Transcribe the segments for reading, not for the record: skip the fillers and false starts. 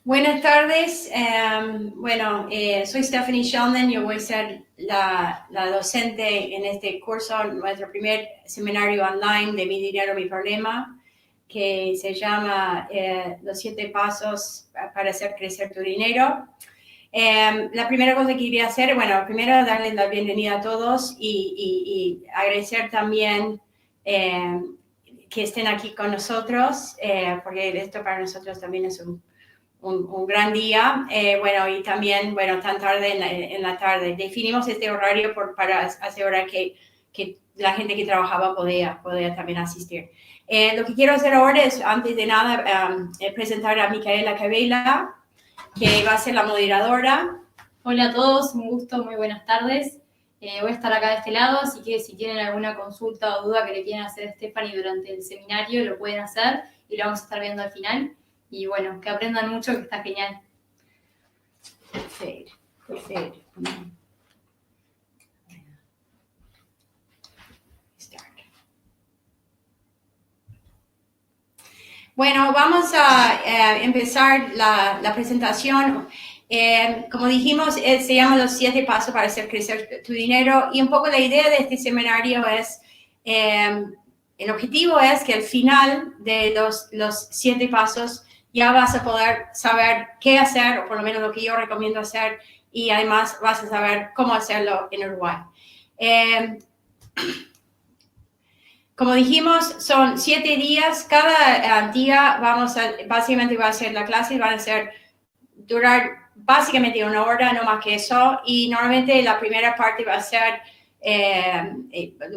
Buenas tardes. Soy Stephanie Sheldon. Yo voy a ser la docente en este curso, nuestro primer seminario online de Mi Dinero, Mi Problema, que se llama Los 7 Pasos para hacer crecer tu dinero. La primera cosa que quería hacer, primero darles la bienvenida a todos y agradecer también que estén aquí con nosotros, porque esto para nosotros también es un gran día, y también, tan tarde en la tarde. Definimos este horario para asegurar que la gente que trabajaba podía también asistir. Lo que quiero hacer ahora es, antes de nada, presentar a Micaela Cabela, que va a ser la moderadora. Hola a todos, un gusto, muy buenas tardes. Voy a estar acá de este lado, así que si tienen alguna consulta o duda que le quieran hacer a Stephanie durante el seminario, lo pueden hacer y lo vamos a estar viendo al final. Y bueno, que aprendan mucho, que está genial. Perfecto. Bueno, vamos a empezar la presentación. Como dijimos, se llama Los 7 Pasos para hacer crecer tu dinero, y un poco la idea de este seminario es, el objetivo es que al final de los 7 pasos ya vas a poder saber qué hacer, o por lo menos lo que yo recomiendo hacer, y además vas a saber cómo hacerlo en Uruguay. Como dijimos, son 7 días. Cada día básicamente va a ser la clase, van a durar básicamente 1 hora, no más que eso. Y normalmente la primera parte va a ser,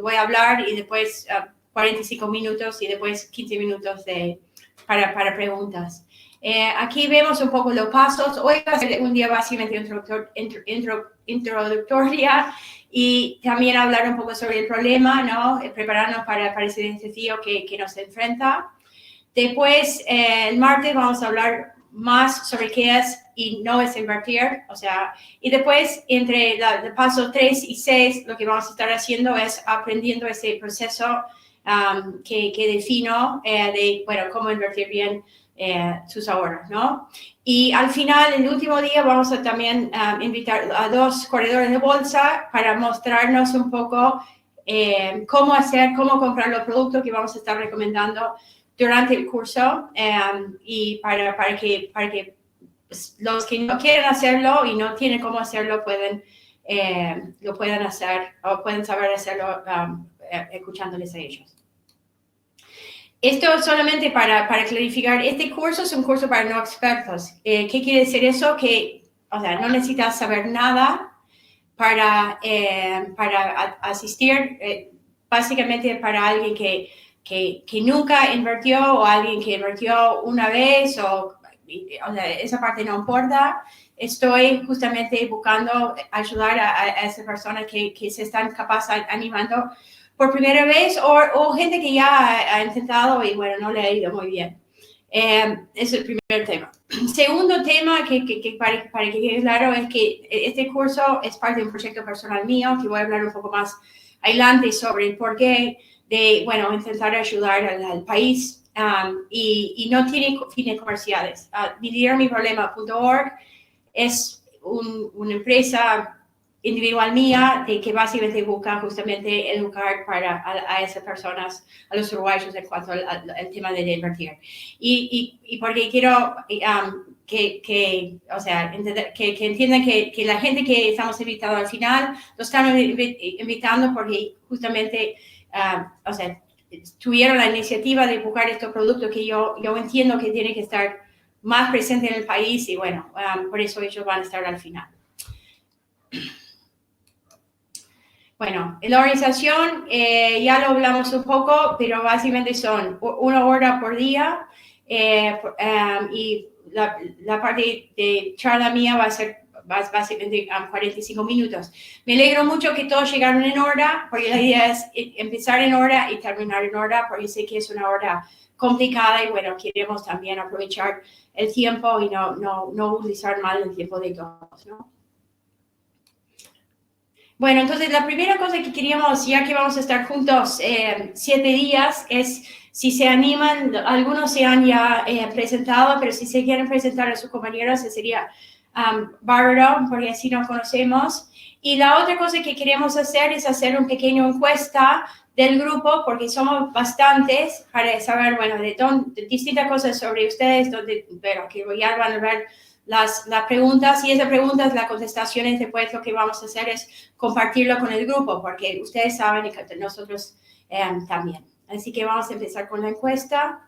voy a hablar y después 45 minutos y después 15 minutos para preguntas. Aquí vemos un poco los pasos. Hoy va a ser un día básicamente introductoria, y también hablar un poco sobre el problema, ¿no? Prepararnos para ese desafío que nos enfrenta. Después, el martes vamos a hablar más sobre qué es y no es invertir, y después entre el paso 3 y 6, lo que vamos a estar haciendo es aprendiendo ese proceso que defino de cómo invertir bien sus ahorros, ¿no? Y al final, el último día, vamos a también invitar a 2 corredores de bolsa para mostrarnos un poco cómo comprar los productos que vamos a estar recomendando durante el curso, y para que los que no quieren hacerlo y no tienen cómo hacerlo lo puedan hacer, o pueden saber hacerlo escuchándoles a ellos. Esto solamente para clarificar, este curso es un curso para no expertos. ¿Qué quiere decir eso? Que, no necesitas saber nada para asistir, básicamente para alguien que nunca invirtió, o alguien que invirtió una vez, esa parte no importa. Estoy justamente buscando ayudar a esas personas que se están animando por primera vez, o gente que ya ha intentado y no le ha ido muy bien. Es el primer tema. Segundo tema, para que quede claro, es que este curso es parte de un proyecto personal mío, que voy a hablar un poco más adelante sobre el porqué de, intentar ayudar al país, y no tiene fines comerciales. MiDineroMiProblema.org es una empresa individual mía que básicamente busca justamente educar a esas personas, a los uruguayos, en cuanto al tema de invertir. Y porque quiero entender, que entiendan que la gente que estamos invitando al final, los estamos invitando porque justamente, tuvieron la iniciativa de buscar estos productos que yo entiendo que tienen que estar más presentes en el país, y por eso ellos van a estar al final. Bueno, la organización, ya lo hablamos un poco, pero básicamente son 1 hora por día, y la parte de charla mía va a ser básicamente 45 minutos. Me alegro mucho que todos llegaron en hora, porque la idea es empezar en hora y terminar en hora, porque sé que es una hora complicada y queremos también aprovechar el tiempo y no utilizar mal el tiempo de todos, ¿no? Bueno, entonces la primera cosa que queríamos, ya que vamos a estar juntos 7 días, es Si se animan, algunos se han ya presentado, pero si se quieren presentar a sus compañeros, sería bárbaro, porque así nos conocemos. Y la otra cosa que queremos hacer es hacer un pequeño encuesta del grupo, porque somos bastantes, para saber, bueno, de distintas cosas sobre ustedes, pero que ya van a ver las preguntas, y esas preguntas, las contestaciones, después lo que vamos a hacer es compartirlo con el grupo, porque ustedes saben y que nosotros también. Así que vamos a empezar con la encuesta.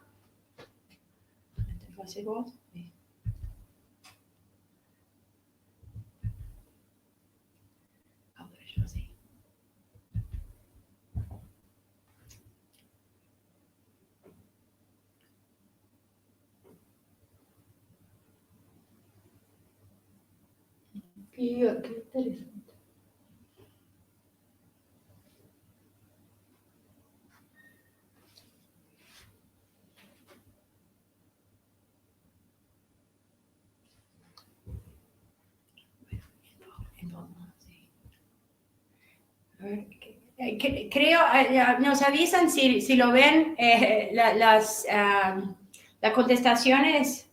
Qué interesante. Creo, nos avisan si lo ven, las contestaciones.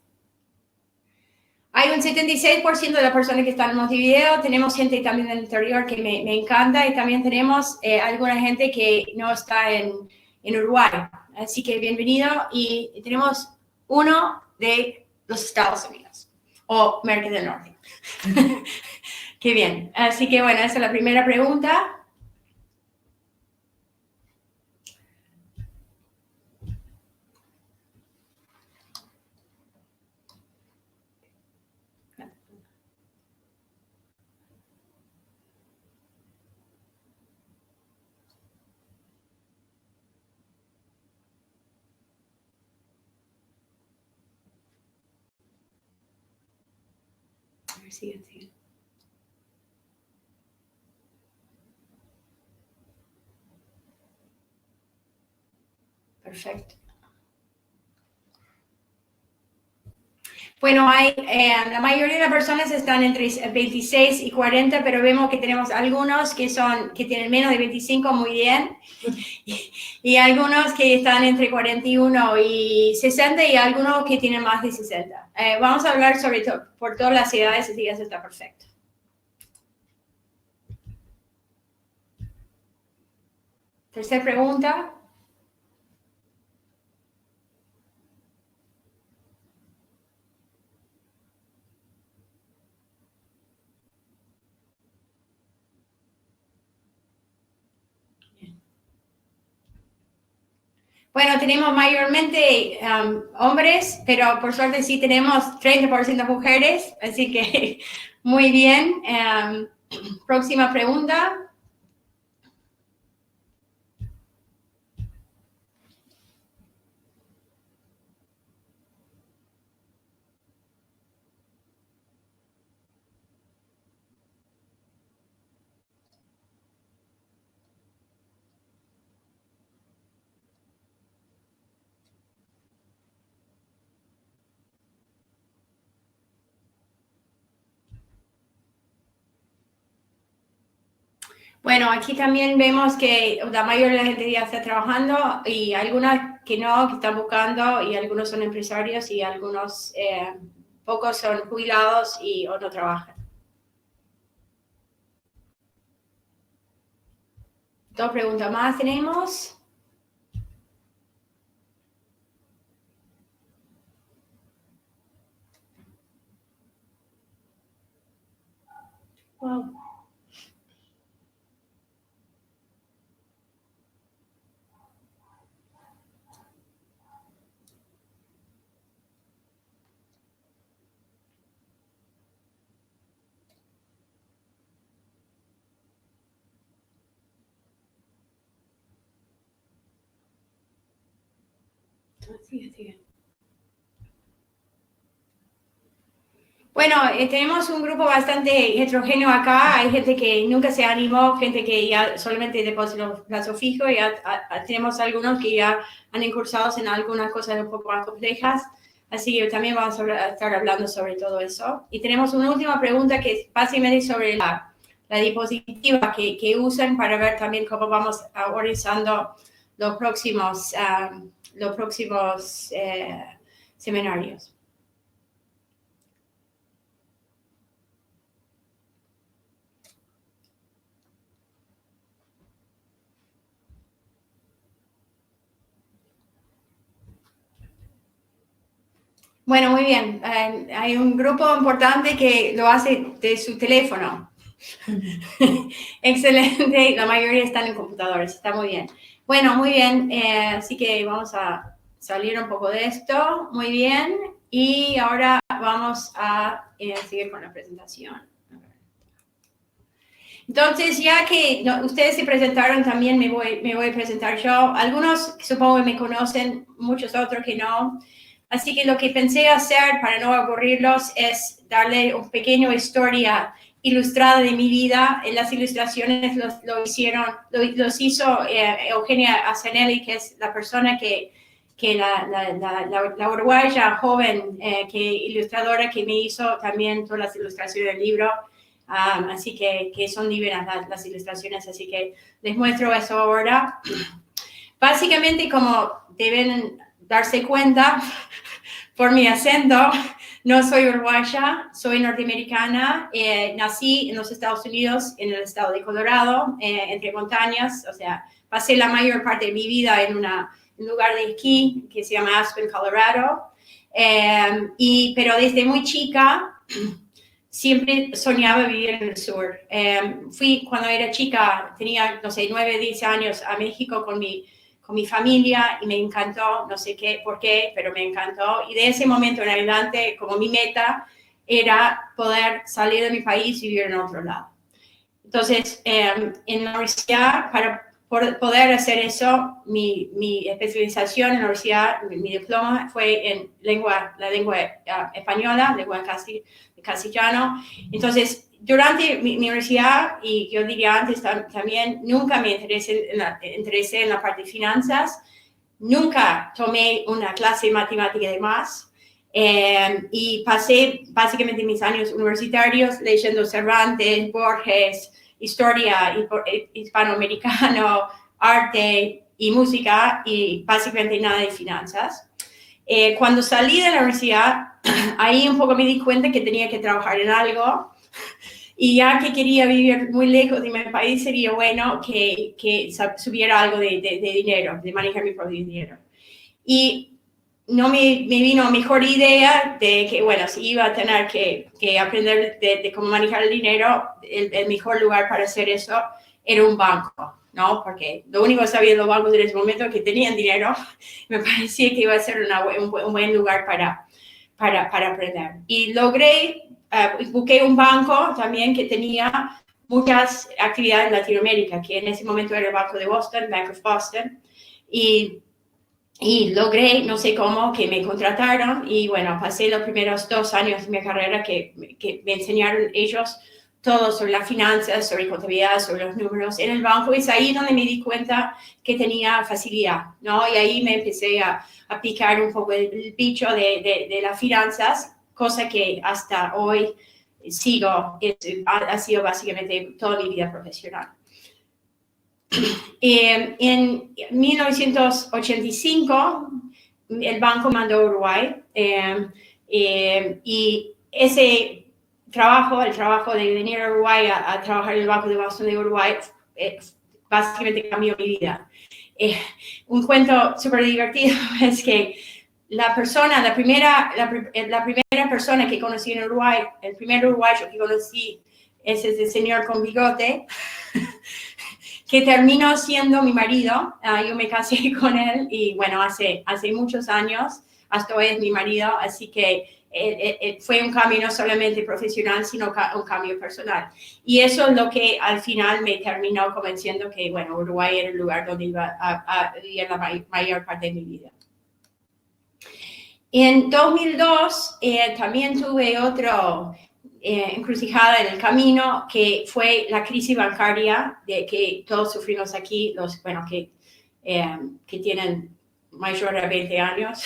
Hay un 76% de las personas que están en Montevideo. Tenemos gente también del interior que me encanta, y también tenemos alguna gente que no está en Uruguay. Así que bienvenido, y tenemos uno de los Estados Unidos o América del Norte. Qué bien. Así que bueno, esa es la primera pregunta. Sí. Perfecto. Bueno, la mayoría de las personas están entre 26 y 40, pero vemos que tenemos algunos que tienen menos de 25, muy bien, y algunos que están entre 41 y 60, y algunos que tienen más de 60. Vamos a hablar sobre todo por todas las edades, así que eso está perfecto. Tercera pregunta. Bueno, tenemos mayormente hombres, pero por suerte sí tenemos 30% mujeres, así que muy bien. Próxima pregunta. Bueno, aquí también vemos que la mayoría de la gente ya está trabajando, y algunas que no, que están buscando, y algunos son empresarios, y algunos, pocos son jubilados o no trabajan. Dos preguntas más tenemos. Wow. Así. Bueno, tenemos un grupo bastante heterogéneo acá. Hay gente que nunca se animó, gente que ya solamente depositó los plazos fijos, y tenemos algunos que ya han incursado en algunas cosas un poco más complejas. Así que también vamos a estar hablando sobre todo eso. Y tenemos una última pregunta que es básicamente sobre la diapositiva que usan para ver también cómo vamos organizando los próximos los próximos seminarios. Bueno, muy bien. Hay un grupo importante que lo hace de su teléfono. Excelente. La mayoría están en computadores. Está muy bien. Bueno, muy bien. Así que vamos a salir un poco de esto. Muy bien. Y ahora vamos a seguir con la presentación. Entonces, ya que ustedes se presentaron, también me voy a presentar yo. Algunos supongo que me conocen, muchos otros que no. Así que lo que pensé hacer para no aburrirlos es darle una pequeña historia ilustrada de mi vida. Las ilustraciones los hizo Eugenia Asanelli, que es la persona que la uruguaya joven ilustradora que me hizo también todas las ilustraciones del libro. Así que son divinas las ilustraciones, así que les muestro eso ahora. Básicamente, como deben darse cuenta por mi acento, no soy uruguaya, soy norteamericana. Nací en los Estados Unidos, en el estado de Colorado, entre montañas. O sea, pasé la mayor parte de mi vida en un lugar de esquí que se llama Aspen, Colorado. Pero desde muy chica siempre soñaba vivir en el sur. Fui cuando era chica, tenía, no sé, 9, 10 años a México con mi familia y me encantó, no sé por qué, pero me encantó. Y de ese momento en adelante, como mi meta era poder salir de mi país y vivir en otro lado. Entonces, en la universidad, para poder hacer eso, mi especialización en la universidad, mi diploma fue en la lengua española, lengua castellano. Entonces, durante mi universidad, y yo diría antes también, nunca me interesé en la parte de finanzas, nunca tomé una clase de matemática de más, y pasé básicamente mis años universitarios leyendo Cervantes, Borges, historia hispanoamericano, arte y música, y básicamente nada de finanzas. Cuando salí de la universidad, ahí un poco me di cuenta que tenía que trabajar en algo, y ya que quería vivir muy lejos de mi país, sería bueno que subiera algo de dinero, de manejar mi propio dinero. Y no me vino mejor idea de que, bueno, si iba a tener que aprender de cómo manejar el dinero, el mejor lugar para hacer eso era un banco, ¿no? Porque lo único que sabía de los bancos en ese momento es que tenían dinero. Me parecía que iba a ser un buen lugar para aprender. Y busqué un banco también que tenía muchas actividades en Latinoamérica, que en ese momento era el Banco de Boston, Bank of Boston, y logré, no sé cómo, que me contrataron. Y bueno, pasé los primeros 2 años de mi carrera que me enseñaron ellos todo sobre las finanzas, sobre contabilidad, sobre los números en el banco. Y es ahí donde me di cuenta que tenía facilidad, ¿no? Y ahí me empecé a picar un poco el bicho de las finanzas, cosa que hasta hoy sigo. Ha sido básicamente toda mi vida profesional. En 1985, el banco mandó a Uruguay, y ese trabajo, el trabajo de venir a Uruguay a trabajar en el Banco de Boston de Uruguay, básicamente cambió mi vida. Un cuento súper divertido es que la primera persona que conocí en Uruguay, el primer uruguayo que conocí, es ese señor con bigote, que terminó siendo mi marido. Yo me casé con él y bueno, hace muchos años, hasta hoy es mi marido, así que fue un cambio no solamente profesional, sino un cambio personal. Y eso es lo que al final me terminó convenciendo que, bueno, Uruguay era el lugar donde iba a vivir la mayor parte de mi vida. En 2002 también tuve otro encrucijada en el camino, que fue la crisis bancaria de que todos sufrimos aquí, los que tienen mayor de 20 años,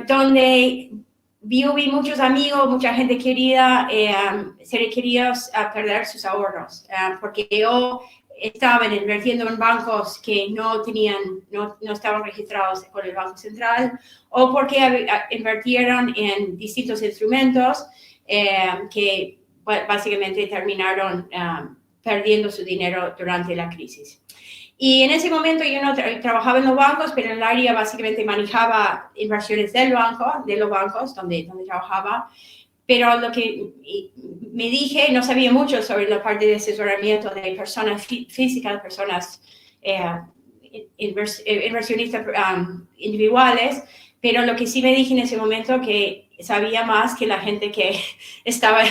donde vi muchos amigos, mucha gente querida, seres queridos a perder sus ahorros, porque yo estaban invirtiendo en bancos que no estaban registrados con el Banco Central, o porque invirtieron en distintos instrumentos que básicamente terminaron perdiendo su dinero durante la crisis. Y en ese momento yo no trabajaba en los bancos, pero en el área básicamente manejaba inversiones de los bancos donde trabajaba. Pero lo que me dije, no sabía mucho sobre la parte de asesoramiento de personas físicas, personas inversionistas individuales, pero lo que sí me dije en ese momento que sabía más que la gente que estaba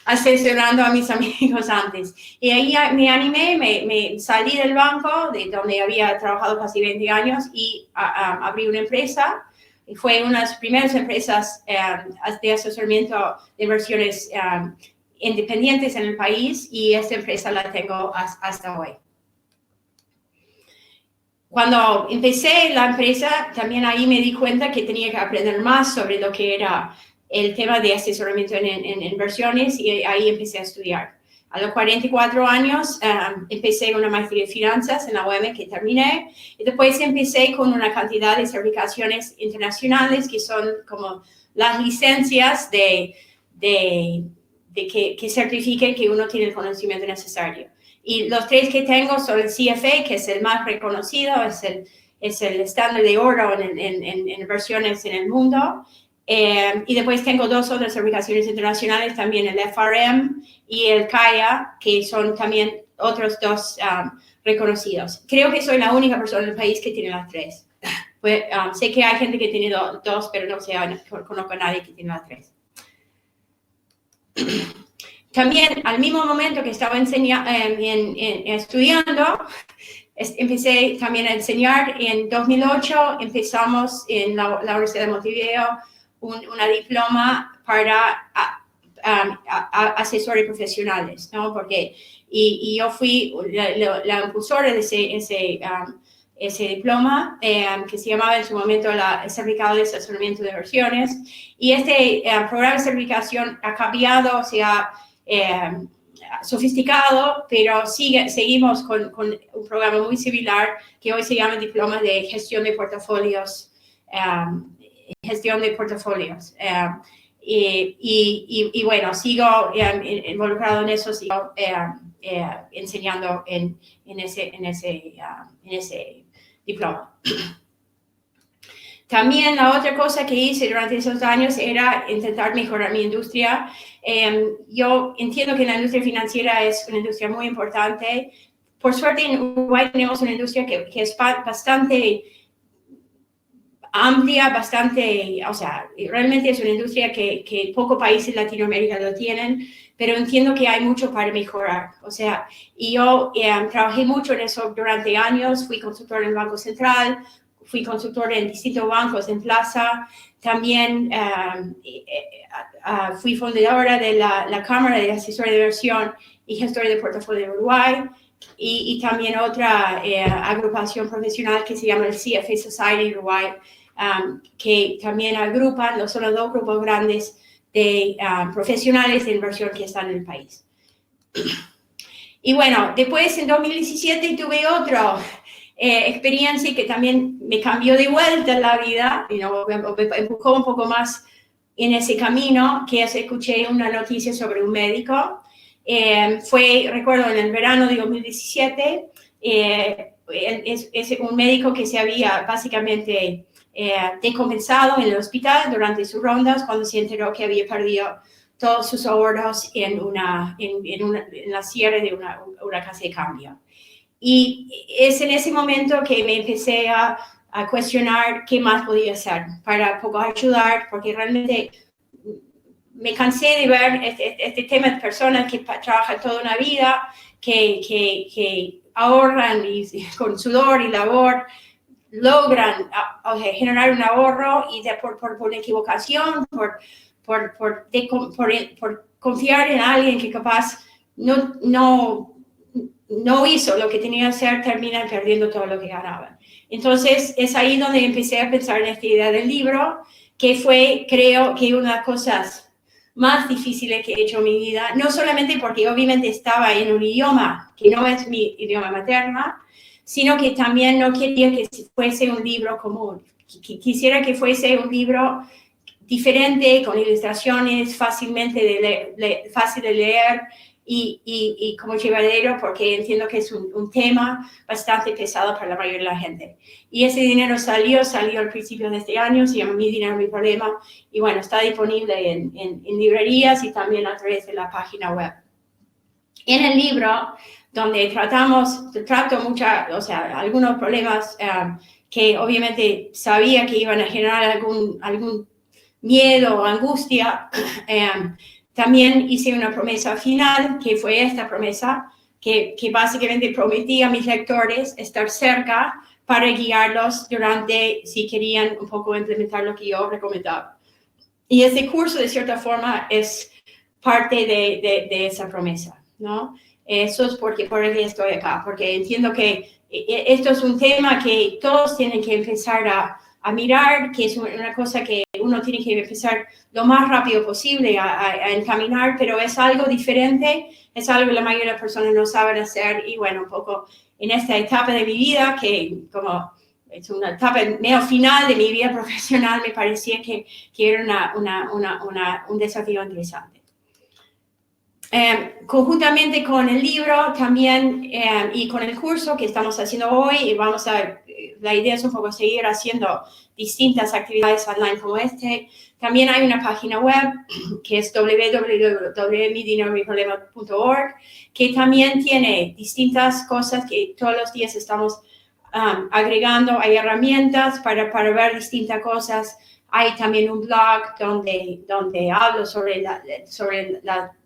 asesorando a mis amigos antes. Y ahí me animé, me salí del banco, de donde había trabajado casi 20 años, y abrí una empresa. Y fue una de las primeras empresas de asesoramiento de inversiones independientes en el país, y esta empresa la tengo hasta hoy. Cuando empecé la empresa, también ahí me di cuenta que tenía que aprender más sobre lo que era el tema de asesoramiento en inversiones, y ahí empecé a estudiar. A los 44 años empecé con una maestría de finanzas en la UEM que terminé, y después empecé con una cantidad de certificaciones internacionales que son como las licencias que certifiquen que uno tiene el conocimiento necesario. Y los 3 que tengo son el CFA, que es el más reconocido, es el estándar de oro en inversiones en el mundo. Y después tengo 2 otras certificaciones internacionales, también el FRM y el CAIA, que son también otros 2 reconocidos. Creo que soy la única persona en el país que tiene las 3. Pues, sé que hay gente que tiene 2, pero no conozco a nadie que tiene las 3. También, al mismo momento que estaba estudiando, empecé también a enseñar. En 2008 empezamos en la Universidad de Montevideo una diploma para asesores profesionales, ¿no? Porque, y yo fui la impulsora de ese diploma, que se llamaba en su momento el Certificado de Asesoramiento de Inversiones. Y este programa de certificación ha cambiado, se ha sofisticado, pero seguimos con un programa muy similar que hoy se llama Diploma de Gestión de Portafolios. Y bueno, sigo involucrado en eso, sigo enseñando en ese diploma. También la otra cosa que hice durante esos años era intentar mejorar mi industria. Yo entiendo que la industria financiera es una industria muy importante. Por suerte en Uruguay tenemos una industria que es bastante amplia, o sea, realmente es una industria que pocos países en Latinoamérica lo tienen, pero entiendo que hay mucho para mejorar. O sea, y yo trabajé mucho en eso durante años, fui consultor en el Banco Central, fui consultor en distintos bancos en Plaza, también fui fundadora de la Cámara de Asesores de Inversión y Gestores de Portafolio de Uruguay, y también otra agrupación profesional que se llama el CFA Society Uruguay, que también agrupan, son los 2 grupos grandes de profesionales de inversión que están en el país. Y bueno, después en 2017 tuve otra experiencia que también me cambió de vuelta la vida, me empujó un poco más en ese camino, que es escuché una noticia sobre un médico. Recuerdo en el verano de 2017, es un médico que se había básicamente descompensado en el hospital durante sus rondas cuando se enteró que había perdido todos sus ahorros en la cierre de una casa de cambio. Y es en ese momento que me empecé a cuestionar qué más podía hacer para poco ayudar, porque realmente me cansé de ver este tema de personas que trabajan toda una vida, que ahorran y con sudor y labor logran generar un ahorro, y por equivocación, por confiar en alguien que capaz no hizo lo que tenía que hacer, terminan perdiendo todo lo que ganaban. Entonces, es ahí donde empecé a pensar en esta idea del libro, que fue, creo que una de las cosas más difíciles que he hecho en mi vida, no solamente porque obviamente estaba en un idioma que no es mi idioma materno, sino que también no quería que fuese un libro común. Quisiera que fuese un libro diferente, con ilustraciones fácil de leer y como llevadero, porque entiendo que es un tema bastante pesado para la mayoría de la gente. Y ese dinero salió al principio de este año, se llama Mi Dinero, Mi Problema, y bueno, está disponible en librerías y también a través de la página web. En el libro, donde trato algunos problemas que obviamente sabía que iban a generar algún miedo o angustia, también hice una promesa final, que fue esta promesa, que básicamente prometí a mis lectores estar cerca para guiarlos si querían un poco implementar lo que yo recomendaba. Y ese curso, de cierta forma, es parte de esa promesa, ¿no? Eso es por el que estoy acá, porque entiendo que esto es un tema que todos tienen que empezar a mirar, que es una cosa que uno tiene que empezar lo más rápido posible a encaminar, pero es algo diferente, es algo que la mayoría de las personas no saben hacer, y bueno, un poco en esta etapa de mi vida, que como es una etapa medio final de mi vida profesional, me parecía que era un desafío interesante. Conjuntamente con el libro también y con el curso que estamos haciendo hoy, la idea es un poco seguir haciendo distintas actividades online como este. También hay una página web que es www.midineromiproblema.org, que también tiene distintas cosas que todos los días estamos agregando. Hay herramientas para ver distintas cosas. Hay también un blog donde hablo sobre la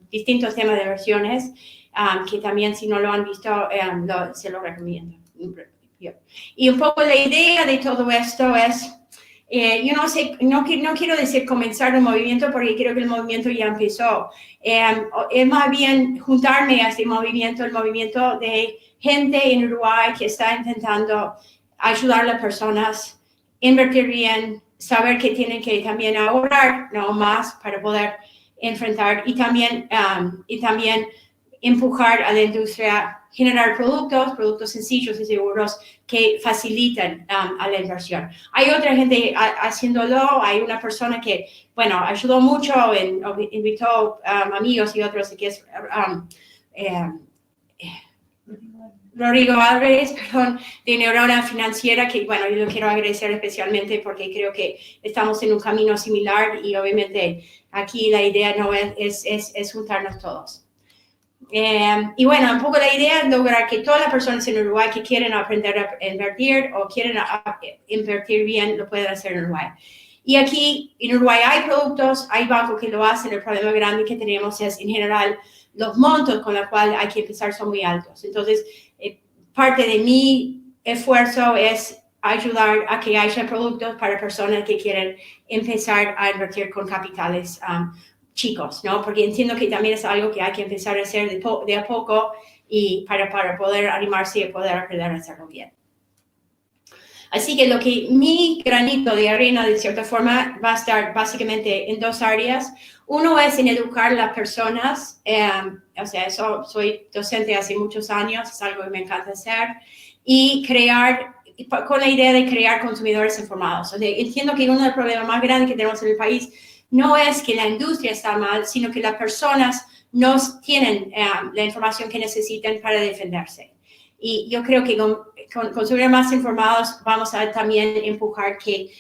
distintos temas de versiones, que también si no lo han visto, se lo recomiendo. Y un poco la idea de todo esto es, yo no quiero decir comenzar un movimiento, porque creo que el movimiento ya empezó. Es más bien juntarme a este movimiento, el movimiento de gente en Uruguay que está intentando ayudar a las personas, invertir bien, saber que tienen que también ahorrar, no más, para poder enfrentar y también empujar a la industria, generar productos sencillos y seguros que facilitan a la inversión. Hay otra gente haciéndolo, hay una persona que, bueno, ayudó mucho, invitó amigos y otros, que es Rodrigo Álvarez, de Neurona Financiera, que bueno, yo lo quiero agradecer especialmente porque creo que estamos en un camino similar y obviamente aquí la idea no es juntarnos todos. Y bueno, un poco la idea es lograr que todas las personas en Uruguay que quieren aprender a invertir o quieren invertir bien, lo puedan hacer en Uruguay. Y aquí en Uruguay hay productos, hay bancos que lo hacen. El problema grande que tenemos es, en general, los montos con los cuales hay que empezar son muy altos. Entonces, parte de mi esfuerzo es ayudar a que haya productos para personas que quieren empezar a invertir con capitales chicos, ¿no? Porque entiendo que también es algo que hay que empezar a hacer de a poco y para poder animarse y poder aprender a hacerlo bien. Así que mi granito de arena, de cierta forma, va a estar básicamente en dos áreas. Uno es en educar a las personas, soy docente hace muchos años, es algo que me encanta hacer, y con la idea de crear consumidores informados. Entiendo que uno de los problemas más grandes que tenemos en el país no es que la industria está mal, sino que las personas no tienen la información que necesitan para defenderse. Y yo creo que con consumidores más informados vamos a también empujar que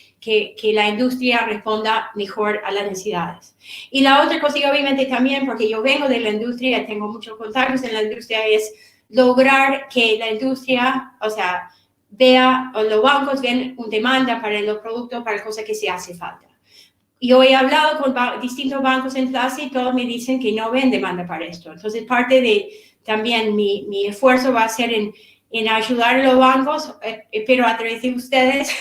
la industria responda mejor a las necesidades. Y la otra cosa, y obviamente también, porque yo vengo de la industria, tengo muchos contactos en la industria, es lograr que la industria, los bancos ven una demanda para los productos, para cosas que se hace falta. Yo he hablado con distintos bancos en clase y todos me dicen que no ven demanda para esto. Entonces, parte de también mi esfuerzo va a ser en ayudar a los bancos, pero a través de ustedes.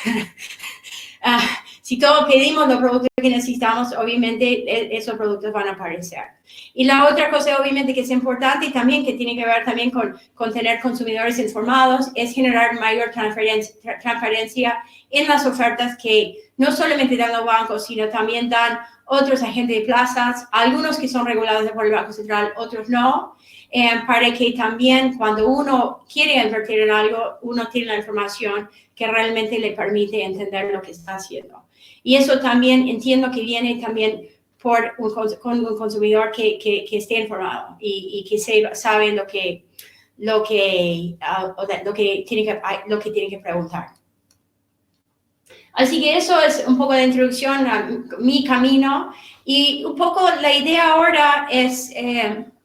Si todos pedimos los productos que necesitamos, obviamente esos productos van a aparecer. Y la otra cosa, obviamente, que es importante y también que tiene que ver también con tener consumidores informados, es generar mayor transparencia en las ofertas que no solamente dan los bancos, sino también dan otros agentes de plazas, algunos que son regulados por el Banco Central, otros no, para que también cuando uno quiere invertir en algo, uno tiene la información que realmente le permite entender lo que está haciendo. Y eso también entiendo que viene también con un consumidor que esté informado y que sabe lo que tiene que preguntar. Así que eso es un poco de introducción a mi camino. Y un poco la idea ahora es,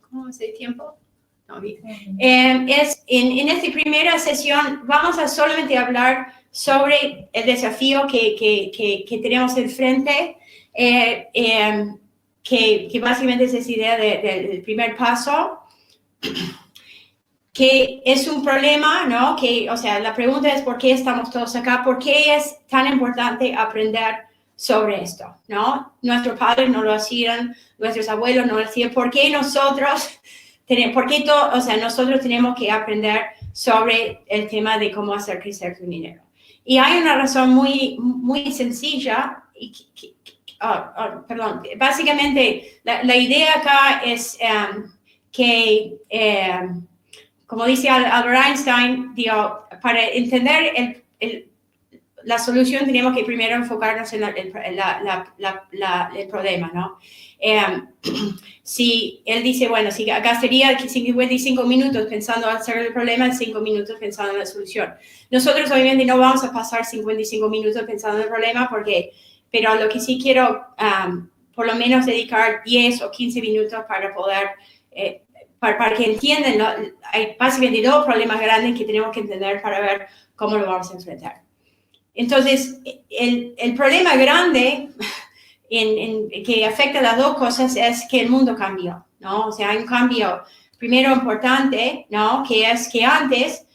¿cómo es el tiempo? No, es en esta primera sesión vamos a solamente hablar sobre el desafío que tenemos enfrente, que básicamente es esa idea del primer paso, que es un problema, ¿no? O sea, la pregunta es ¿por qué estamos todos acá? ¿Por qué es tan importante aprender sobre esto, ¿no? Nuestros padres no lo hacían, nuestros abuelos no lo hacían. ¿Por qué nosotros tenemos que aprender sobre el tema de cómo hacer crecer tu dinero? Y hay una razón muy, muy sencilla. Básicamente, la idea acá es que como dice Albert Einstein, para entender la solución tenemos que primero enfocarnos en el problema, ¿no? Si él dice, bueno, si gastaría 55 minutos pensando en hacer el problema, 5 minutos pensando en la solución. Nosotros obviamente no vamos a pasar 55 minutos pensando en el problema, pero lo que sí quiero, por lo menos dedicar 10 o 15 minutos para poder para que entiendan, ¿no? Hay básicamente dos problemas grandes que tenemos que entender para ver cómo lo vamos a enfrentar. Entonces, el problema grande que afecta a las dos cosas es que el mundo cambió, ¿no? O sea, hay un cambio primero importante, ¿no? Que es que antes,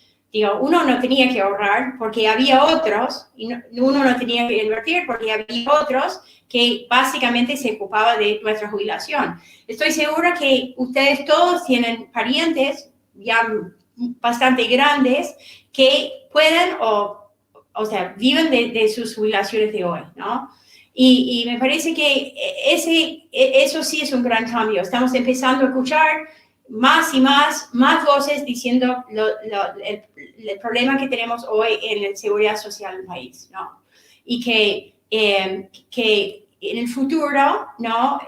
uno no tenía que ahorrar porque había otros, y uno no tenía que invertir porque había otros que básicamente se ocupaba de nuestra jubilación. Estoy segura que ustedes todos tienen parientes ya bastante grandes que pueden o sea, viven de sus jubilaciones de hoy, ¿no? Y me parece que eso sí es un gran cambio. Estamos empezando a escuchar más y más voces diciendo el problema que tenemos hoy en la seguridad social del país, ¿no? Y que en el futuro, ¿no?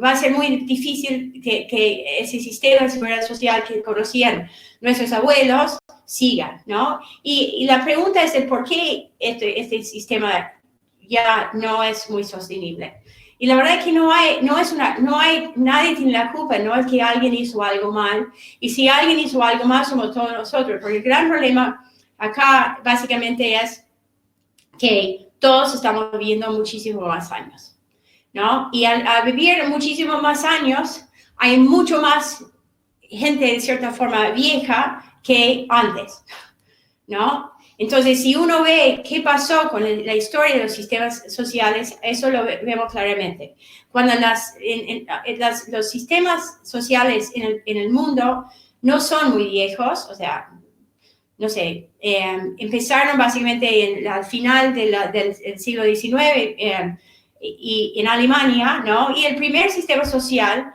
Va a ser muy difícil que ese sistema de seguridad social que conocían nuestros abuelos siga, ¿no? Y la pregunta es el por qué este sistema ya no es muy sostenible. Y la verdad es que nadie tiene la culpa, no es que alguien hizo algo mal. Y si alguien hizo algo mal, somos todos nosotros. Porque el gran problema acá básicamente es que todos estamos viviendo muchísimo más años, ¿no? Y al vivir muchísimo más años, hay mucho más gente de cierta forma vieja que antes, ¿no? Entonces, si uno ve qué pasó con la historia de los sistemas sociales, eso lo vemos claramente. Cuando los sistemas sociales en el mundo no son muy viejos, o sea, no sé, empezaron básicamente al final del siglo XIX y en Alemania, ¿no? Y el primer sistema social,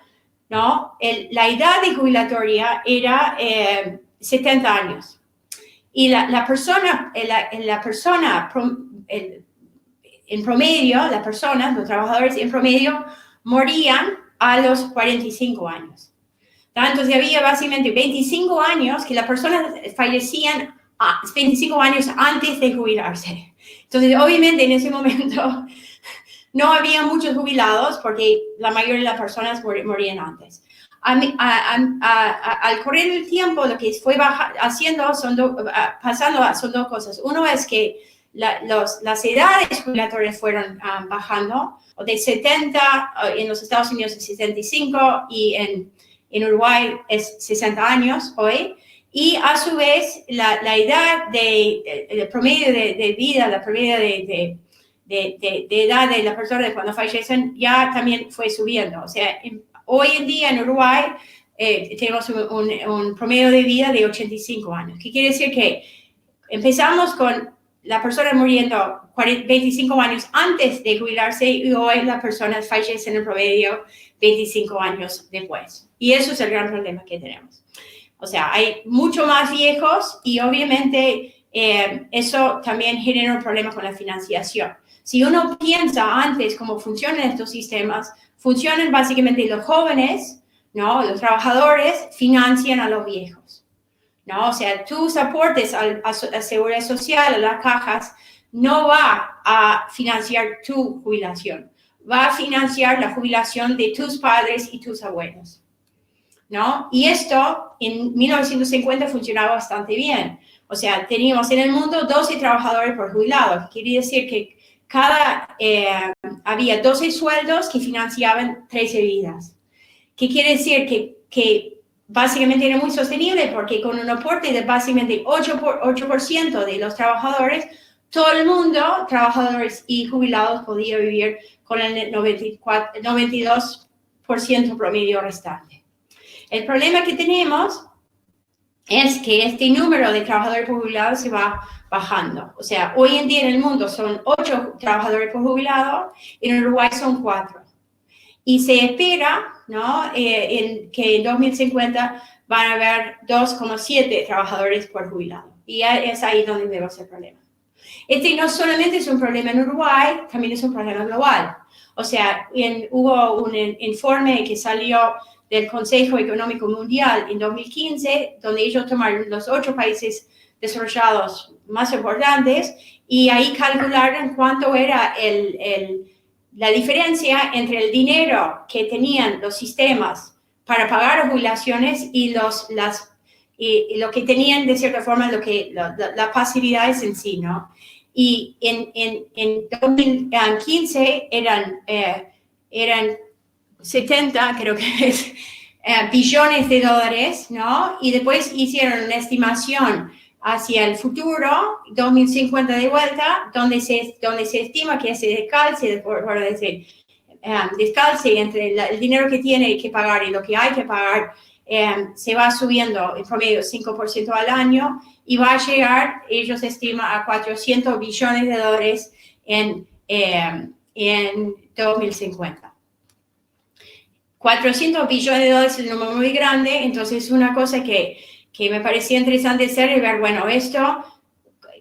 ¿no? La edad de jubilatoria era 70 años. Y la persona en promedio, los trabajadores en promedio, morían a los 45 años. Entonces había básicamente 25 años que las personas fallecían 25 años antes de jubilarse. Entonces, obviamente, en ese momento no había muchos jubilados porque la mayoría de las personas morían antes. Al correr el tiempo, lo que fue pasando son dos cosas. Uno es que las edades jubilatorias fueron bajando, de 70 en los Estados Unidos es 65 y en Uruguay es 60 años hoy. Y a su vez, la edad el promedio de vida, la promedio de edad de las personas cuando fallecen ya también fue subiendo. O sea, hoy en día en Uruguay tenemos un promedio de vida de 85 años. ¿Qué quiere decir? Que empezamos con la persona muriendo 25 años antes de jubilarse y hoy las personas fallecen en promedio 25 años después. Y eso es el gran problema que tenemos. O sea, hay mucho más viejos y obviamente eso también genera un problema con la financiación. Si uno piensa antes cómo funcionan estos sistemas, funcionan básicamente los jóvenes, ¿no? Los trabajadores financian a los viejos, ¿no? O sea, tus aportes a la seguridad social, a las cajas, no va a financiar tu jubilación, va a financiar la jubilación de tus padres y tus abuelos, ¿no? Y esto en 1950 funcionaba bastante bien. O sea, teníamos en el mundo 12 trabajadores por jubilado. Quiere decir que había 12 sueldos que financiaban 13 vidas. ¿Qué quiere decir? Que básicamente era muy sostenible porque con un aporte de básicamente 8% de los trabajadores, todo el mundo, trabajadores y jubilados, podía vivir con el 92% promedio restante. El problema que tenemos es que este número de trabajadores por jubilados se va bajando. O sea, hoy en día en el mundo son 8 trabajadores por jubilado, en Uruguay son 4. Y se espera, ¿no? Que en 2050 van a haber 2,7 trabajadores por jubilado. Y es ahí donde vemos el problema. Este no solamente es un problema en Uruguay, también es un problema global. O sea, hubo un informe que salió del Consejo Económico Mundial en 2015, donde ellos tomaron los 8 países desarrollados más importantes y ahí calcularon cuánto era la diferencia entre el dinero que tenían los sistemas para pagar jubilaciones y lo que tenían de cierta forma las pasividades en sí, ¿no? Y en 2015 eran 70, creo que es, billones de dólares, ¿no? Y después hicieron una estimación hacia el futuro, 2050 de vuelta, donde se estima que ese descalce entre el dinero que tiene que pagar y lo que hay que pagar se va subiendo en promedio 5% al año y va a llegar, ellos estiman, a 400 billones de dólares en 2050. 400 billones de dólares es un número muy grande, entonces una cosa que me parecía interesante hacer es ver, bueno, esto,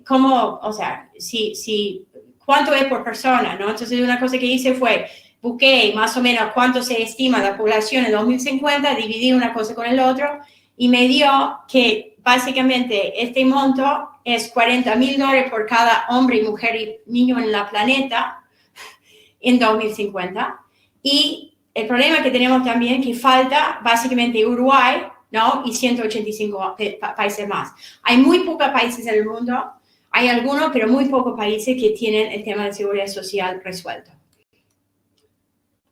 cómo, o sea, cuánto es por persona, ¿no? Entonces una cosa que hice fue, busqué más o menos cuánto se estima la población en 2050, dividí una cosa con el otro y me dio que básicamente este monto es $40,000 por cada hombre y mujer y niño en la planeta en 2050. Y el problema que tenemos también que falta básicamente Uruguay, ¿no? Y 185 países más. Hay muy pocos países en el mundo, hay algunos, pero muy pocos países que tienen el tema de seguridad social resuelto.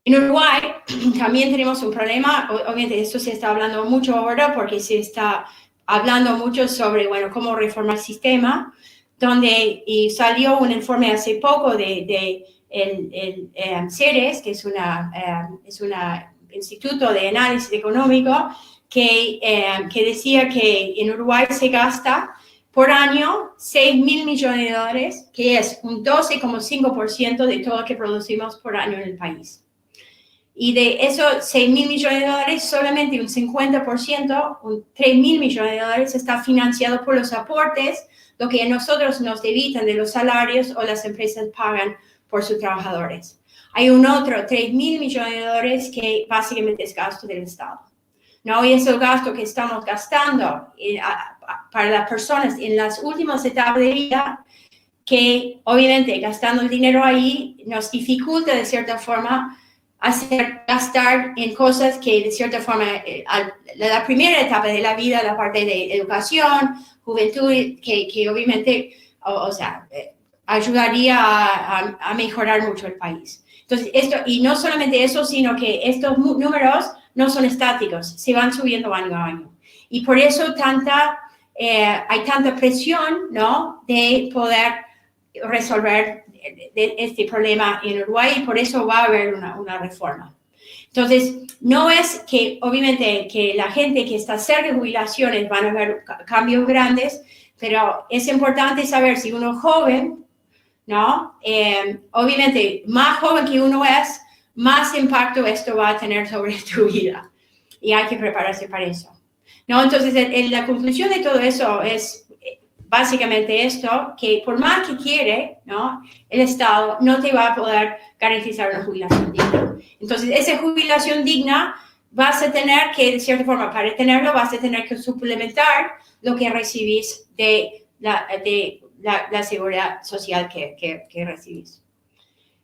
En Uruguay también tenemos un problema, obviamente esto se está hablando mucho ahora porque se está hablando mucho sobre, bueno, cómo reformar el sistema, y salió un informe hace poco de CERES, que es un instituto de análisis económico, que decía que en Uruguay se gasta por año $6,000 millones de dólares, que es un 12,5% de todo lo que producimos por año en el país. Y de esos $6,000 millones de dólares, solamente un 50%, un $3,000 millones de dólares, está financiado por los aportes, lo que a nosotros nos debitan de los salarios o las empresas pagan por sus trabajadores. Hay un otro $3,000 millones de dólares que básicamente es gasto del Estado, ¿no? Y es el gasto que estamos gastando para las personas en las últimas etapas de vida, que obviamente gastando el dinero ahí nos dificulta de cierta forma gastar en cosas que de cierta forma, la primera etapa de la vida, la parte de educación, juventud, que obviamente, ayudaría a mejorar mucho el país. Entonces, y no solamente eso, sino que estos números no son estáticos, se van subiendo año a año. Y por eso hay tanta presión, ¿no?, de poder resolver este problema en Uruguay, y por eso va a haber una reforma. Entonces, no es que, obviamente, que la gente que está cerca de jubilaciones van a ver cambios grandes, pero es importante saber si uno es joven, ¿no? Obviamente, más joven que uno es, más impacto esto va a tener sobre tu vida. Y hay que prepararse para eso, ¿no? Entonces, la conclusión de todo eso es básicamente esto, que por más que quiere, ¿no? El Estado no te va a poder garantizar una jubilación digna. Entonces, esa jubilación digna vas a tener que, de cierta forma, para tenerlo, vas a tener que suplementar lo que recibís de la seguridad social que recibís.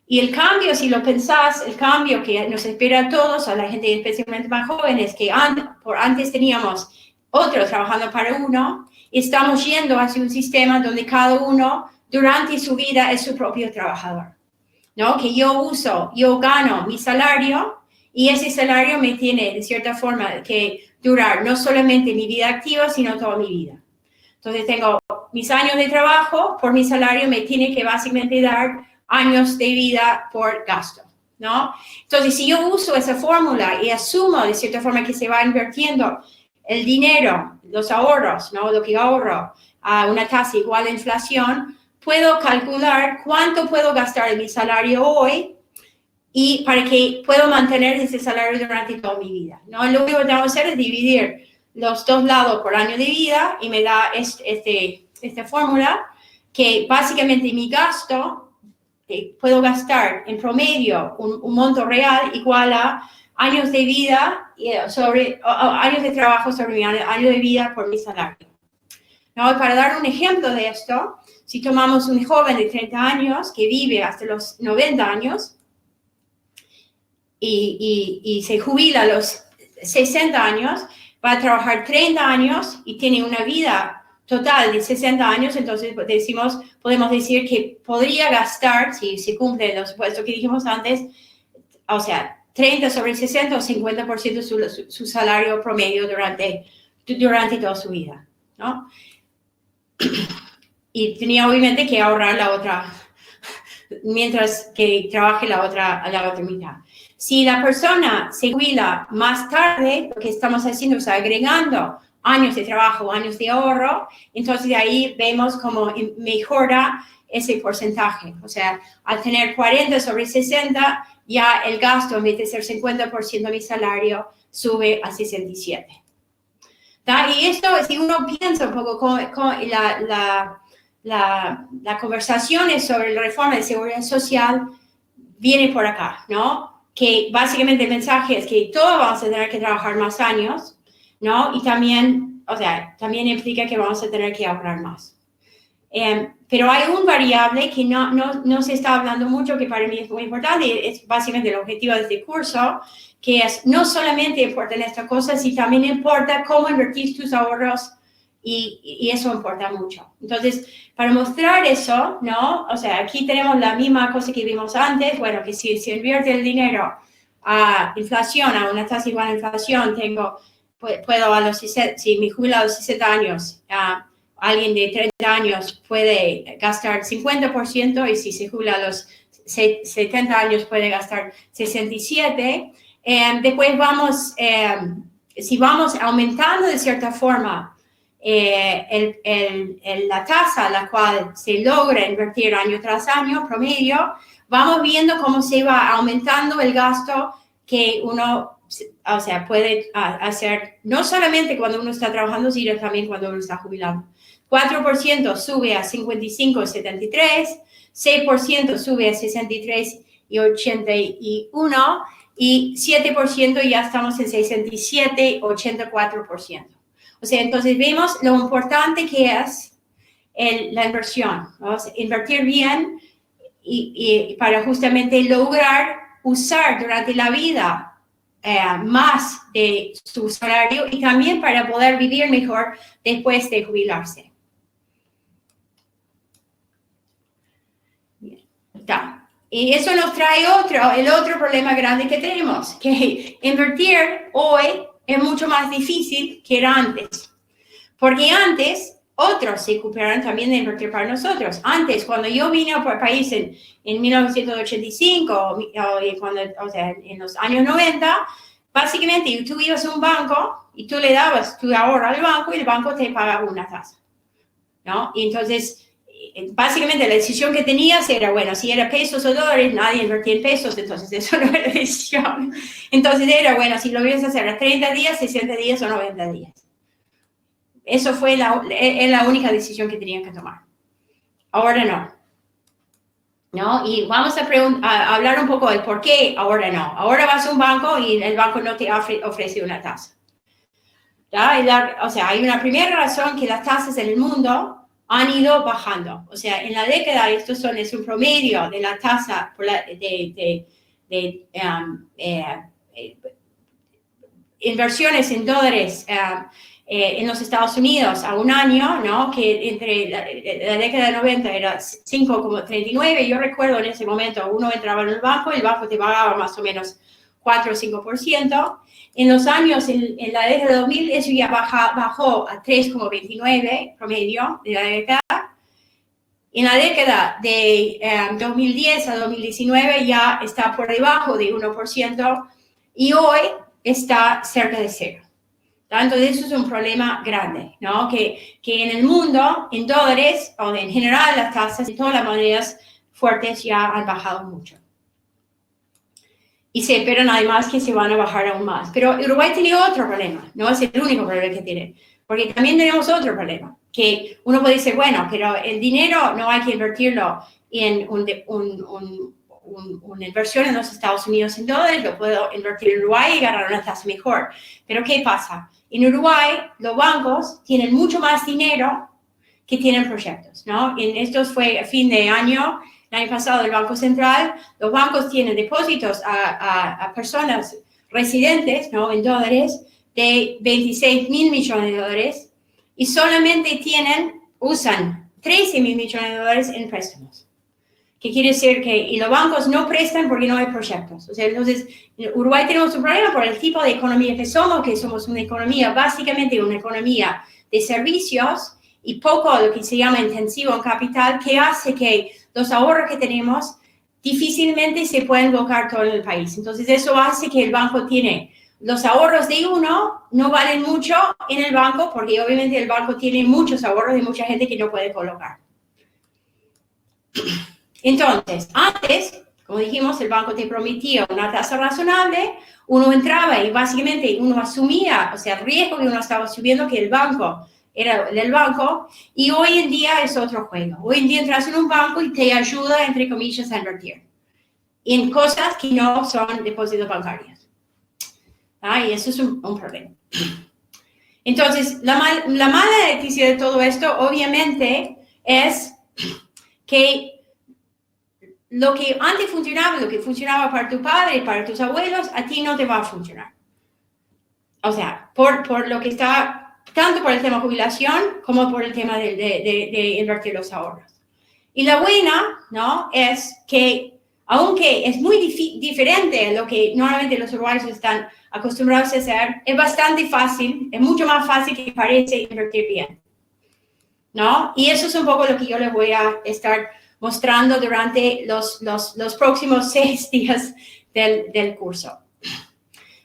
Y el cambio, si lo pensás, el cambio que nos espera a todos, a la gente especialmente más joven, es que antes teníamos otros trabajando para uno, y estamos yendo hacia un sistema donde cada uno durante su vida es su propio trabajador, ¿no? Que yo gano mi salario y ese salario me tiene de cierta forma que durar no solamente mi vida activa, sino toda mi vida. Entonces tengo mis años de trabajo, por mi salario me tiene que básicamente dar años de vida por gasto, ¿no? Entonces si yo uso esa fórmula y asumo de cierta forma que se va invirtiendo el dinero, los ahorros, ¿no? Lo que ahorro a una tasa igual a la inflación, puedo calcular cuánto puedo gastar en mi salario hoy y para que pueda mantener ese salario durante toda mi vida, ¿no? Lo único que tengo que hacer es dividir los dos lados por año de vida y me da esta fórmula que básicamente mi gasto, puedo gastar en promedio un monto real igual a años de vida años de trabajo sobre mi año de vida por mi salario. ¿No? Para dar un ejemplo de esto, si tomamos un joven de 30 años que vive hasta los 90 años y se jubila a los 60 años, va a trabajar 30 años y tiene una vida total de 60 años, entonces podemos decir que podría gastar, si se cumplen los supuestos que dijimos antes, o sea, 30 sobre 60 o 50% su salario promedio durante toda su vida, ¿no? Y tenía obviamente que ahorrar la otra, mientras que trabaje la otra mitad. Si la persona se jubila más tarde, lo que estamos haciendo es agregando años de trabajo, años de ahorro, entonces ahí vemos cómo mejora ese porcentaje. O sea, al tener 40 sobre 60, ya el gasto, en vez de ser 50% de mi salario, sube a 67. ¿Tá? Y esto, si uno piensa un poco con la conversación sobre la reforma de seguridad social, viene por acá, ¿no? Que básicamente el mensaje es que todos vamos a tener que trabajar más años, ¿no? Y también, o sea, también implica que vamos a tener que ahorrar más. Pero hay un variable que no se está hablando mucho, que para mí es muy importante, es básicamente el objetivo de este curso, que es no solamente importa esta cosa, sino también importa cómo invertir tus ahorros y eso importa mucho. Entonces, para mostrar eso, ¿no? O sea, aquí tenemos la misma cosa que vimos antes, bueno, que si invierte el dinero a inflación, a una tasa igual a inflación, puedo si me jubilo a los 60 años, alguien de 30 años puede gastar 50% y si se jubila a los 70 años puede gastar 67%. Después si vamos aumentando de cierta forma la tasa a la cual se logra invertir año tras año, promedio, vamos viendo cómo se va aumentando el gasto que uno, o sea, puede hacer, no solamente cuando uno está trabajando, sino también cuando uno está jubilando. 4% sube a 55,73, 6% sube a 63,81 y 7% ya estamos en 67,84%. O sea, entonces vemos lo importante que es la inversión, ¿no? O sea, invertir bien y para justamente lograr usar durante la vida más de su salario y también para poder vivir mejor después de jubilarse. Bien. Está. Y eso nos trae el otro problema grande que tenemos, que invertir hoy es mucho más difícil que era antes. Porque antes, otros se ocuparon también de invertir para nosotros. Antes, cuando yo vine al país en 1985, en los años 90, básicamente tú ibas a un banco y tú le dabas tu ahorro al banco y el banco te pagaba una tasa. ¿no? Y entonces, básicamente la decisión que tenías era, bueno, si era pesos o dólares, nadie invertía en pesos, entonces eso no era decisión. Entonces era, bueno, si lo ibas a hacer a 30 días, 60 días o 90 días. Eso fue la única decisión que tenían que tomar. Ahora no. ¿No? Y vamos a hablar un poco del por qué ahora no. Ahora vas a un banco y el banco no te ofrece una tasa. O sea, hay una primera razón que las tasas en el mundo han ido bajando. O sea, en la década, es un promedio de la tasa inversiones en dólares en los Estados Unidos a un año, ¿no? Que entre la década de 90 era 5,39. Yo recuerdo en ese momento, uno entraba en el banco y el banco te pagaba más o menos 4 o 5%. En los años, en la década de 2000, eso ya bajó a 3,29 promedio de la década. En la década de 2010 a 2019 ya está por debajo de 1% y hoy está cerca de cero. Entonces, eso es un problema grande, ¿no? Que en el mundo, en dólares, o en general, las tasas de todas las monedas fuertes ya han bajado mucho. Y se esperan además que se van a bajar aún más. Pero Uruguay tiene otro problema, no es el único problema que tiene, porque también tenemos otro problema, que uno puede decir, bueno, pero el dinero no hay que invertirlo en una inversión en los Estados Unidos en dólares, lo puedo invertir en Uruguay y ganar una tasa mejor. Pero ¿qué pasa? En Uruguay, los bancos tienen mucho más dinero que tienen proyectos, ¿no? Esto fue a fin de año, el año pasado, el Banco Central, los bancos tienen depósitos a personas residentes, ¿no? En dólares, de 26.000 millones de dólares y solamente usan 13.000 millones de dólares en préstamos. ¿Qué quiere decir? Y los bancos no prestan porque no hay proyectos. O sea, entonces, en Uruguay tenemos un problema por el tipo de economía que somos una economía, básicamente una economía de servicios y poco lo que se llama intensivo en capital, que hace que los ahorros que tenemos difícilmente se pueden invocar todo en el país. Entonces, eso hace que el banco tiene los ahorros de uno, no valen mucho en el banco, porque obviamente el banco tiene muchos ahorros de mucha gente que no puede colocar. Entonces, antes, como dijimos, el banco te prometía una tasa razonable, uno entraba y básicamente uno asumía, o sea, el riesgo que uno estaba asumiendo que el banco era del banco, y hoy en día es otro juego. Hoy en día entras en un banco y te ayuda, entre comillas, a invertir en cosas que no son depósitos bancarios. Y eso es un problema. Entonces, la mala noticia de todo esto, obviamente, es que lo que antes funcionaba, lo que funcionaba para tu padre y para tus abuelos, a ti no te va a funcionar. O sea, por lo que está, tanto por el tema jubilación como por el tema de invertir los ahorros. Y la buena, ¿no? Es que, aunque es muy diferente a lo que normalmente los uruguayos están acostumbrados a hacer, es bastante fácil, es mucho más fácil que parece invertir bien, ¿no? Y eso es un poco lo que yo les voy a estar mostrando durante los próximos 6 días del curso.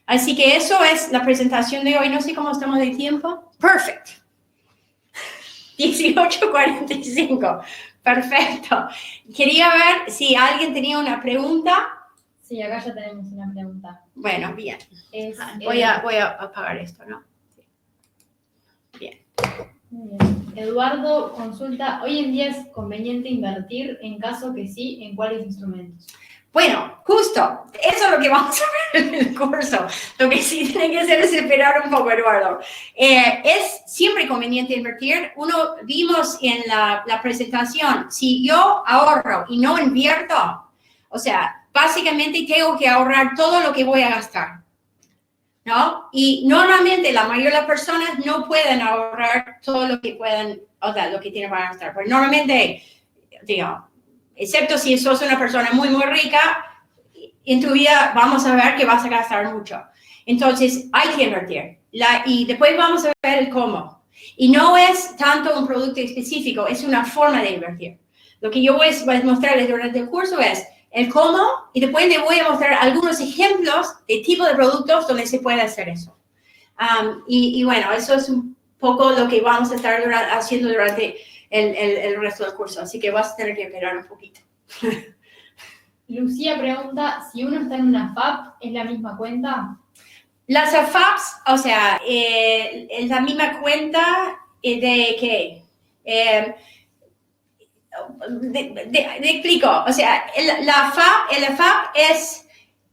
Así que eso es la presentación de hoy. No sé cómo estamos de tiempo. Perfecto. 18:45. Perfecto. Quería ver si alguien tenía una pregunta. Sí, acá ya tenemos una pregunta. Bueno, bien. Voy a apagar esto, ¿no? Sí. Bien. Muy bien. Eduardo consulta, ¿hoy en día es conveniente invertir? En caso que sí, ¿en cuáles instrumentos? Bueno, justo, eso es lo que vamos a ver en el curso. Lo que sí tiene que hacer es esperar un poco, Eduardo. Es siempre conveniente invertir. Vimos en la presentación, si yo ahorro y no invierto, o sea, básicamente tengo que ahorrar todo lo que voy a gastar, ¿no? Y normalmente la mayoría de las personas no pueden ahorrar todo lo que pueden, o sea, lo que tienen para gastar. Porque normalmente, digo, excepto si sos una persona muy, muy rica, en tu vida vamos a ver que vas a gastar mucho. Entonces, hay que invertir. Y después vamos a ver el cómo. Y no es tanto un producto específico, es una forma de invertir. Lo que yo voy a mostrarles durante el curso es el cómo, y después les voy a mostrar algunos ejemplos de tipo de productos donde se puede hacer eso. Y bueno, eso es un poco lo que vamos a estar haciendo durante el resto del curso, así que vas a tener que esperar un poquito. Lucía pregunta, si uno está en una FAP, ¿es la misma cuenta? Las AFAPs, o sea, es la misma cuenta de qué. Te explico, o sea, la FAP es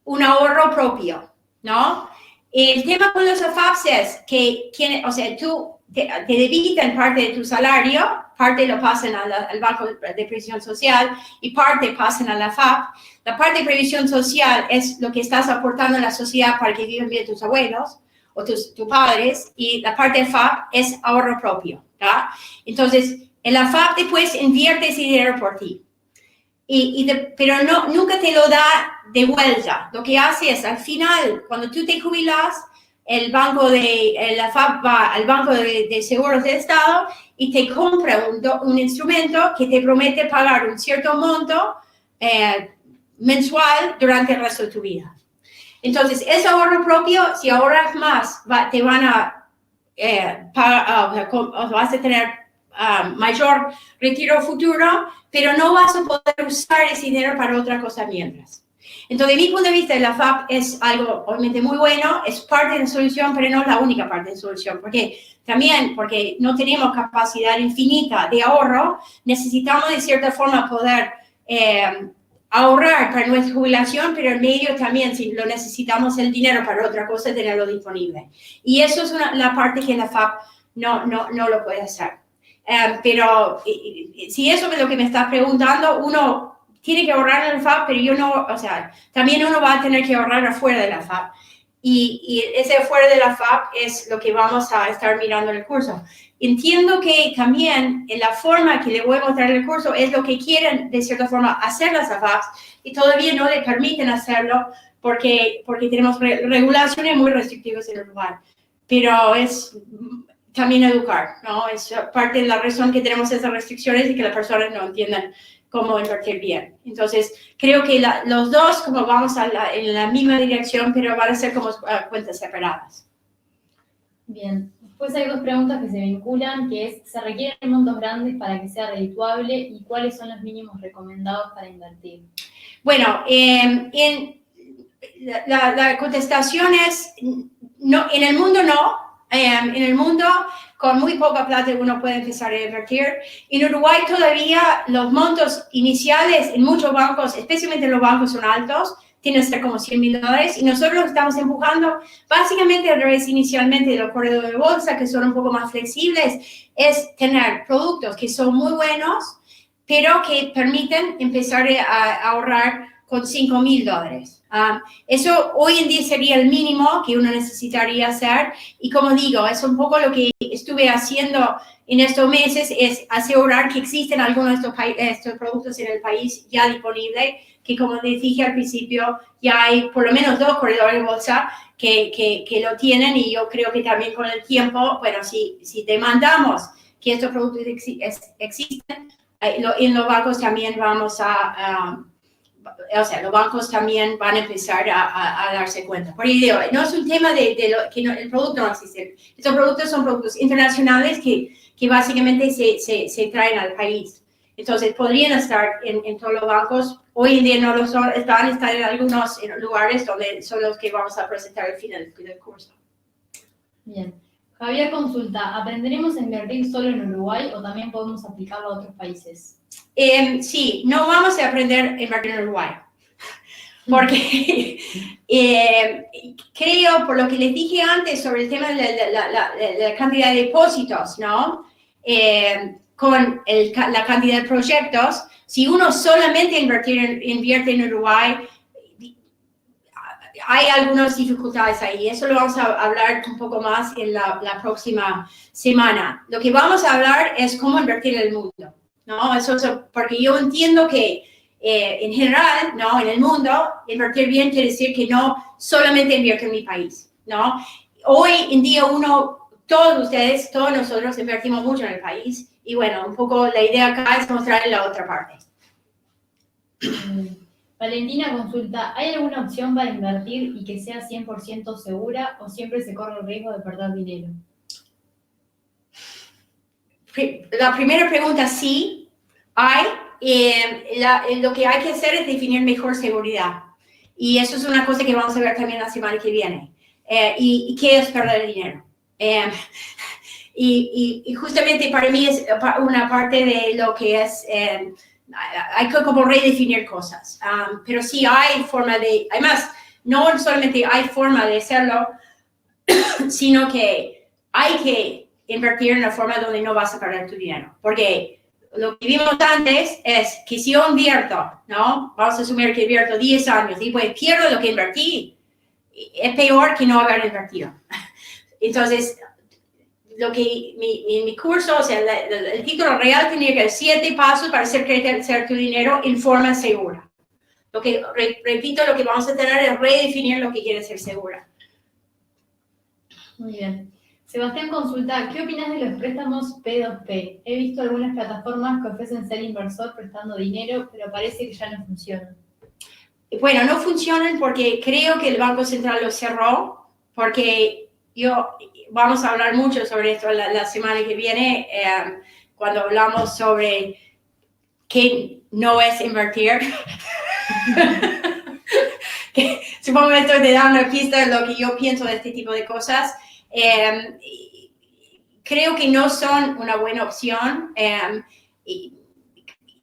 un ahorro propio, ¿no? El tema con los AFAPs es que, o sea, tú te debitan parte de tu salario, parte lo pasan al Banco de Previsión Social y parte pasan a la FAP. La parte de previsión social es lo que estás aportando a la sociedad para que vivan bien tus abuelos o tus padres, y la parte de FAP es ahorro propio, ¿tá? Entonces, en la FAP después invierte ese dinero por ti. Pero nunca te lo da de vuelta. Lo que hace es, al final, cuando tú te jubilas, la FAP va al Banco de Seguros del Estado y te compra un instrumento que te promete pagar un cierto monto mensual durante el resto de tu vida. Entonces, ese ahorro propio, si ahorras más, te van a vas a tener mayor retiro futuro, pero no vas a poder usar ese dinero para otra cosa mientras. Entonces, de mi punto de vista, la FAP es algo obviamente muy bueno, es parte de la solución, pero no es la única parte de la solución, porque no tenemos capacidad infinita de ahorro, necesitamos de cierta forma poder ahorrar para nuestra jubilación, pero en medio también, si lo necesitamos el dinero para otra cosa, tenerlo disponible. Y eso es la parte que la FAP no lo puede hacer. Pero si eso es lo que me estás preguntando, uno tiene que ahorrar en el FAP, pero también uno va a tener que ahorrar afuera de la FAP. Y ese afuera de la FAP es lo que vamos a estar mirando en el curso. Entiendo que también en la forma que le voy a mostrar el curso es lo que quieren, de cierta forma, hacer las AFAPs y todavía no le permiten hacerlo porque tenemos regulaciones muy restrictivas en el lugar. Pero es también educar, ¿no? Es parte de la razón que tenemos esas restricciones y que las personas no entiendan cómo invertir bien. Entonces, creo que los dos como vamos en la misma dirección, pero van a ser como cuentas separadas. Bien. Después hay dos preguntas que se vinculan, que es, ¿se requieren montos grandes para que sea redituable y cuáles son los mínimos recomendados para invertir? Bueno, la contestación es, no, en el mundo no. En el mundo, con muy poca plata uno puede empezar a invertir. En Uruguay todavía los montos iniciales en muchos bancos, especialmente en los bancos, son altos. Tienen que ser como $100,000 y nosotros estamos empujando básicamente al revés inicialmente de los corredores de bolsa, que son un poco más flexibles, es tener productos que son muy buenos, pero que permiten empezar a ahorrar con $5,000. Eso hoy en día sería el mínimo que uno necesitaría hacer y como digo, es un poco lo que estuve haciendo en estos meses, es asegurar que existen algunos de estos productos en el país ya disponibles, que como les dije al principio, ya hay por lo menos 2 corredores de bolsa que lo tienen y yo creo que también con el tiempo, bueno, si demandamos que estos productos existen, en los bancos también vamos los bancos también van a empezar a darse cuenta. Por ello, no es un tema que el producto no existe. Estos productos son productos internacionales que básicamente se traen al país. Entonces, podrían estar en todos los bancos. Hoy en día no lo son, están en algunos lugares donde son los que vamos a presentar al final del curso. Bien. Javier consulta, ¿aprenderemos a invertir solo en Uruguay o también podemos aplicarlo a otros países? Sí, no vamos a aprender a invertir en Uruguay. Porque creo, por lo que les dije antes sobre el tema de la cantidad de depósitos, ¿no? Con la cantidad de proyectos, si uno solamente invierte en Uruguay, hay algunas dificultades ahí. Eso lo vamos a hablar un poco más en la próxima semana. Lo que vamos a hablar es cómo invertir en el mundo, ¿no? Eso, porque yo entiendo que en general, ¿no? En el mundo, invertir bien quiere decir que no solamente invierto en mi país, ¿no? Hoy en día todos nosotros invertimos mucho en el país y bueno, un poco la idea acá es mostrar la otra parte. Valentina consulta, ¿hay alguna opción para invertir y que sea 100% segura o siempre se corre el riesgo de perder dinero? la primera pregunta, sí, hay. Lo que hay que hacer es definir mejor seguridad. Y eso es una cosa que vamos a ver también la semana que viene. ¿Y qué es perder dinero? Y justamente para mí es una parte de lo que es, hay que como redefinir cosas. Pero sí hay forma de, además, no solamente hay forma de hacerlo, sino que hay que invertir en una forma donde no vas a perder tu dinero. Porque lo que vimos antes es que si yo invierto, ¿no? Vamos a asumir que invierto 10 años y pues pierdo lo que invertí, es peor que no haber invertido. Entonces, lo que mi curso, o sea, el título real tenía que ser 7 pasos para hacer crecer tu dinero en forma segura. Lo que, repito, lo que vamos a tener es redefinir lo que quiere ser segura. Muy bien. Sebastián consulta, ¿qué opinas de los préstamos P2P? He visto algunas plataformas que ofrecen ser inversor prestando dinero, pero parece que ya no funcionan. Bueno, no funcionan porque creo que el Banco Central lo cerró, porque vamos a hablar mucho sobre esto la semana que viene, cuando hablamos sobre qué no es invertir. Supongo que estoy dando pista de lo que yo pienso de este tipo de cosas. Creo que no son una buena opción.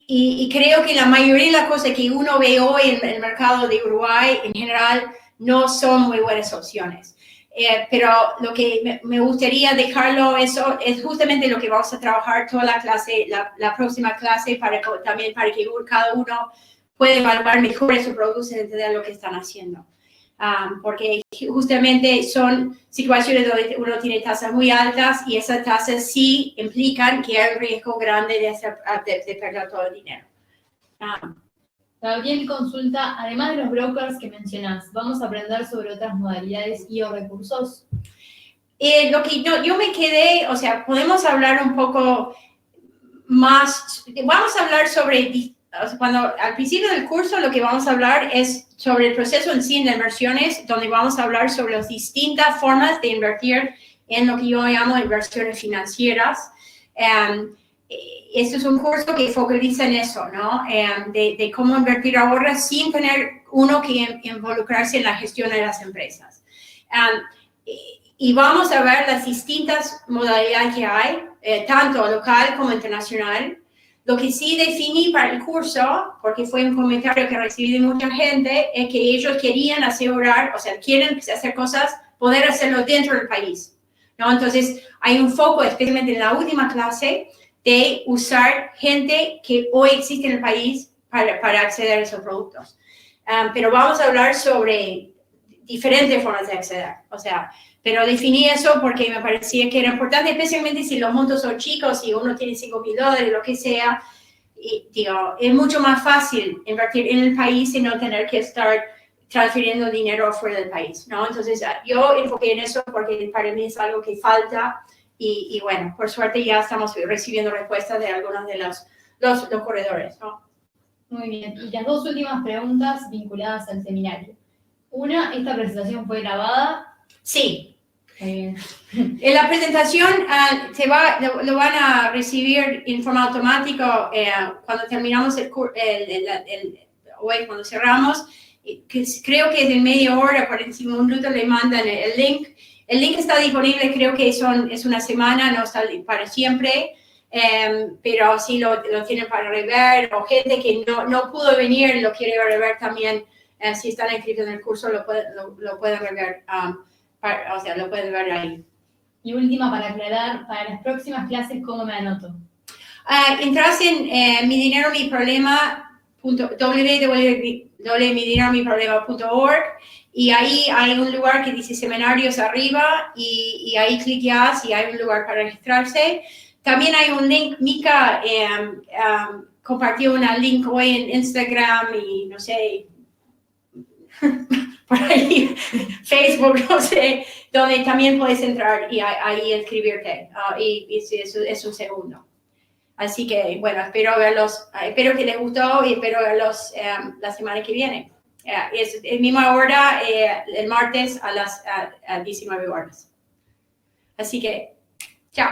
Y creo que la mayoría de las cosas que uno ve hoy en el mercado de Uruguay, en general, no son muy buenas opciones. Pero lo que me gustaría dejarlo, eso es justamente lo que vamos a trabajar toda la clase, la próxima clase, también para que cada uno pueda evaluar mejor esos productos y entender lo que están haciendo. Porque justamente son situaciones donde uno tiene tasas muy altas y esas tasas sí implican que hay un riesgo grande de perder todo el dinero. Gabriel consulta, además de los brokers que mencionás, ¿vamos a aprender sobre otras modalidades y o recursos? Lo que yo me quedé, o sea, podemos hablar un poco más, vamos a hablar sobre, al principio del curso lo que vamos a hablar es sobre el proceso en sí de inversiones, donde vamos a hablar sobre las distintas formas de invertir en lo que yo llamo inversiones financieras. Este es un curso que focaliza en eso, ¿no? De cómo invertir ahorros sin tener uno que involucrarse en la gestión de las empresas. Y vamos a ver las distintas modalidades que hay, tanto local como internacional. Lo que sí definí para el curso, porque fue un comentario que recibí de mucha gente, es que ellos querían asegurar, o sea, quieren hacer cosas, poder hacerlo dentro del país, ¿no? Entonces, hay un foco, especialmente en la última clase, de usar gente que hoy existe en el país para acceder a esos productos. Pero vamos a hablar sobre diferentes formas de acceder, o sea, pero definí eso porque me parecía que era importante, especialmente si los montos son chicos y uno tiene $5,000, lo que sea. Y, digo, es mucho más fácil invertir en el país y no tener que estar transfiriendo dinero fuera del país, ¿no? Entonces, yo enfoqué en eso porque para mí es algo que falta y bueno, por suerte ya estamos recibiendo respuestas de algunos de los corredores, ¿no? Muy bien. Y las dos últimas preguntas vinculadas al seminario. Una, ¿esta presentación fue grabada? Sí. En la presentación lo van a recibir en forma automática cuando terminamos hoy, cuando cerramos. Creo que es de media hora, 45 minutos, le mandan el link. El link está disponible, creo que es una semana, no está para siempre, pero sí lo tienen para rever, o gente que no pudo venir lo quiere rever también, si están inscritos en el curso lo pueden rever. O sea, lo pueden ver ahí. Y última, para aclarar, para las próximas clases, ¿cómo me anoto? Entras en www.midineromiproblema.org y ahí hay un lugar que dice seminarios arriba y ahí cliqueas y hay un lugar para registrarse. También hay un link, Mica compartió un link hoy en Instagram y no sé, por ahí, Facebook, no sé, donde también puedes entrar y ahí inscribirte. Y es un segundo. Así que, bueno, espero que les gustó y espero verlos la semana que viene. Es misma hora, el martes a las 19 horas. Así que, chao.